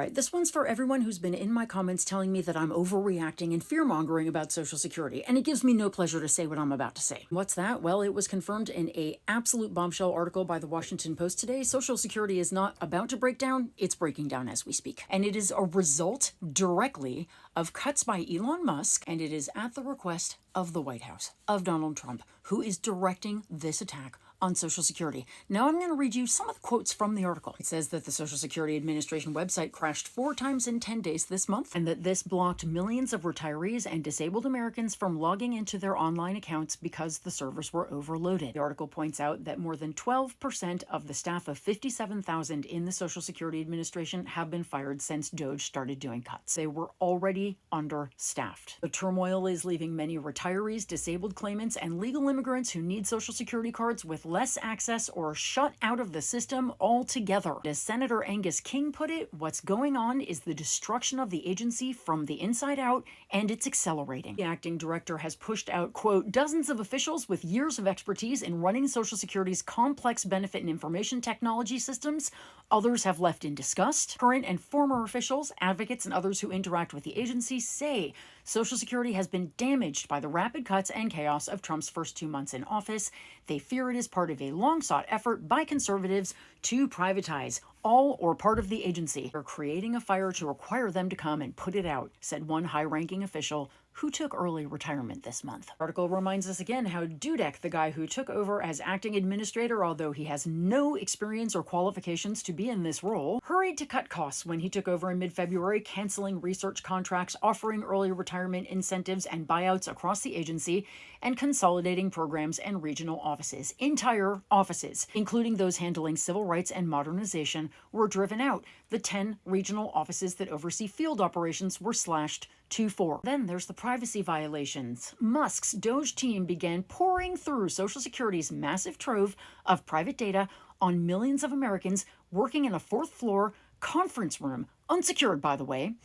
right, this one's for everyone who's been in my comments telling me that I'm overreacting and fear-mongering about Social Security, and it gives me no pleasure to say what I'm about to say. What's that? Well, it was confirmed in a absolute bombshell article by the Washington Post today. Social Security is not about to break down, it's breaking down as we speak. And it is a result directly of cuts by Elon Musk, and it is at the request of the White House, of Donald Trump, who is directing this attack on Social Security. Now I'm going to read you some of the quotes from the article. It says that the Social Security Administration website crashed 4 times in 10 days this month, and that this blocked millions of retirees and disabled Americans from logging into their online accounts because the servers were overloaded. The article points out that more than 12% of the staff of 57,000 in the Social Security Administration have been fired since DOGE started doing cuts. They were already understaffed. The turmoil is leaving many retirees, disabled claimants, and legal immigrants who need Social Security cards with less access or shut out of the system altogether. As Senator Angus King put it, what's going on is the destruction of the agency from the inside out, and it's accelerating. The acting director has pushed out, quote, dozens of officials with years of expertise in running Social Security's complex benefit and information technology systems. Others have left in disgust. Current and former officials, advocates, and others who interact with the agency say Social Security has been damaged by the rapid cuts and chaos of Trump's first 2 months in office. They fear it is part of a long-sought effort by conservatives to privatize all or part of the agency. They're creating a fire to require them to come and put it out, said one high-ranking official who took early retirement this month. The article reminds us again how Dudek, the guy who took over as acting administrator, although he has no experience or qualifications to be in this role, hurried to cut costs when he took over in mid-February, canceling research contracts, offering early retirement incentives and buyouts across the agency, and consolidating programs and regional offices. Entire offices, including those handling civil rights and modernization, were driven out. The 10 regional offices that oversee field operations were slashed to 4. Then there's the privacy violations. Musk's DOGE team began pouring through Social Security's massive trove of private data on millions of Americans working in a 4th floor conference room, unsecured by the way,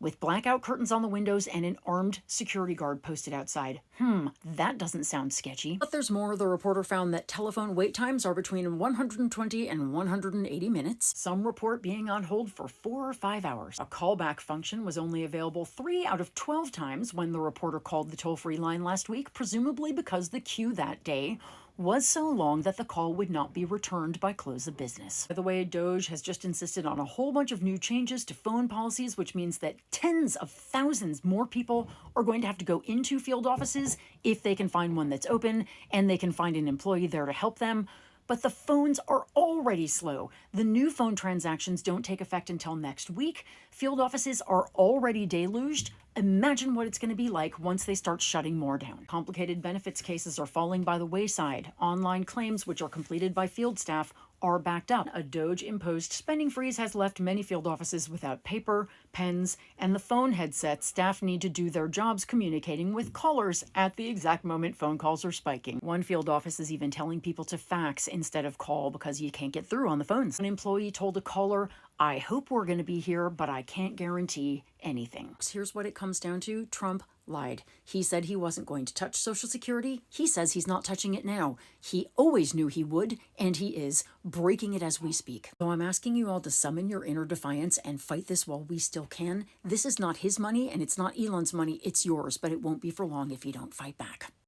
with blackout curtains on the windows and an armed security guard posted outside. That doesn't sound sketchy. But there's more. The reporter found that telephone wait times are between 120 and 180 minutes, some report being on hold for 4 or 5 hours. A callback function was only available 3 out of 12 times when the reporter called the toll-free line last week, presumably because the queue that day was so long that the call would not be returned by close of business. By the way, DOGE has just insisted on a whole bunch of new changes to phone policies, which means that tens of thousands more people are going to have to go into field offices if they can find one that's open and they can find an employee there to help them. But the phones are already slow. The new phone transactions don't take effect until next week. Field offices are already deluged. Imagine what it's going to be like once they start shutting more down. Complicated benefits cases are falling by the wayside. Online claims, which are completed by field staff, are backed up. A DOGE-imposed spending freeze has left many field offices without paper, pens, and the phone headsets staff need to do their jobs communicating with callers at the exact moment phone calls are spiking. One field office is even telling people to fax instead of call because you can't get through on the phones. An employee told a caller, "I hope we're going to be here, but I can't guarantee anything." Here's what it comes down to. Trump lied. He said he wasn't going to touch Social Security. He says he's not touching it now. He always knew he would, and he is breaking it as we speak. So I'm asking you all to summon your inner defiance and fight this while we still can. This is not his money, and it's not Elon's money. It's yours, but it won't be for long if you don't fight back.